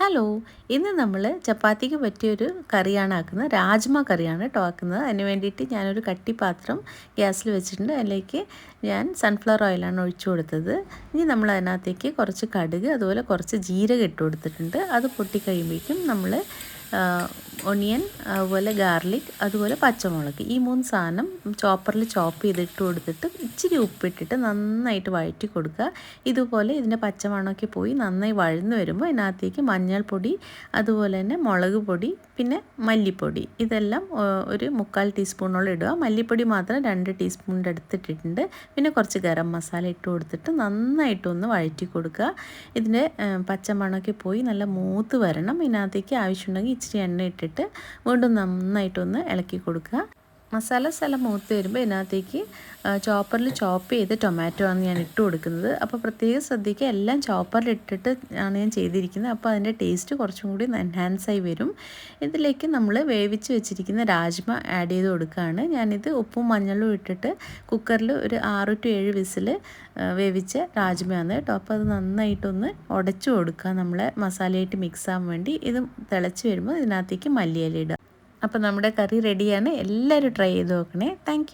Hello, ഇന്ന് നമ്മൾ ചപ്പാത്തിക്ക് പറ്റിയൊരു കറിയാണ് ആക്കുന്നത്. രാജ്മ കറിയാണ് കേട്ടോ ആക്കുന്നത്. അതിന് വേണ്ടിയിട്ട് ഞാനൊരു കട്ടിപ്പാത്രം ഗ്യാസിൽ വെച്ചിട്ടുണ്ട്. അതിലേക്ക് ഞാൻ സൺഫ്ലവർ ഓയിലാണ് ഒഴിച്ചു കൊടുത്തത്. ഇനി നമ്മൾ അതിനകത്തേക്ക് കുറച്ച് കടുക് അതുപോലെ കുറച്ച് ജീരകം ഇട്ട് കൊടുത്തിട്ടുണ്ട്. അത് പൊട്ടിക്കഴിയുമ്പോഴേക്കും നമ്മൾ ഒണിയൻ അതുപോലെ ഗാർലിക് അതുപോലെ പച്ചമുളക് ഈ 3 സാധനം ചോപ്പറിൽ ചോപ്പ് ചെയ്തിട്ട് കൊടുത്തിട്ട് ഇച്ചിരി ഉപ്പിട്ടിട്ട് നന്നായിട്ട് വഴറ്റി കൊടുക്കുക. ഇതുപോലെ ഇതിൻ്റെ പച്ചമണമൊക്കെ പോയി നന്നായി വഴന്ന് വരുമ്പോൾ ഇതിനകത്തേക്ക് മഞ്ഞൾപ്പൊടി അതുപോലെ തന്നെ മുളക് പൊടി പിന്നെ മല്ലിപ്പൊടി ഇതെല്ലാം ഒരു 3/4 ടീസ്പൂണോളം ഇടുക. മല്ലിപ്പൊടി മാത്രം 2 ടീസ്പൂണിൻ്റെ അടുത്തിട്ടിട്ടുണ്ട്. പിന്നെ കുറച്ച് ഗരം മസാല ഇട്ട് കൊടുത്തിട്ട് നന്നായിട്ടൊന്ന് വഴറ്റി കൊടുക്കുക. ഇതിൻ്റെ പച്ചമണമൊക്കെ പോയി നല്ല മൂത്ത് വരണം. ഇതിനകത്തേക്ക് ആവശ്യമുണ്ടെങ്കിൽ ഇച്ചിരി എണ്ണ ഇട്ടിട്ട് വീണ്ടും നന്നായിട്ടൊന്ന് ഇളക്കി കൊടുക്കുക. മസാല സ്ഥലം മൂത്ത് വരുമ്പോൾ ഇതിനകത്തേക്ക് ചോപ്പറിൽ ചോപ്പ് ചെയ്ത് ടൊമാറ്റോ ആണ് ഞാൻ ഇട്ട് കൊടുക്കുന്നത്. അപ്പോൾ പ്രത്യേകം ശ്രദ്ധിക്കുക, എല്ലാം ചോപ്പറിൽ ഇട്ടിട്ട് ആണ് ഞാൻ ചെയ്തിരിക്കുന്നത്. അപ്പോൾ അതിൻ്റെ ടേസ്റ്റ് കുറച്ചും കൂടി എൻഹാൻസായി വരും. ഇതിലേക്ക് നമ്മൾ വേവിച്ച് വെച്ചിരിക്കുന്ന രാജ്മ ആഡ് ചെയ്ത് കൊടുക്കുകയാണ്. ഞാനിത് ഉപ്പും മഞ്ഞളും ഇട്ടിട്ട് കുക്കറിൽ ഒരു 6 to 7 വിസിൽ വേവിച്ച രാജ്മയാണ് കേട്ടോ. അപ്പോൾ അത് നന്നായിട്ടൊന്ന് ഉടച്ചു കൊടുക്കുക നമ്മളെ മസാലയായിട്ട് മിക്സ് ആവാൻ വേണ്ടി. ഇത് തിളച്ച് വരുമ്പോൾ ഇതിനകത്തേക്ക് മല്ലിയില ഇടുക. അപ്പോൾ നമ്മുടെ കറി റെഡിയാണ്. എല്ലാവരും ട്രൈ ചെയ്ത് നോക്കണേ. താങ്ക്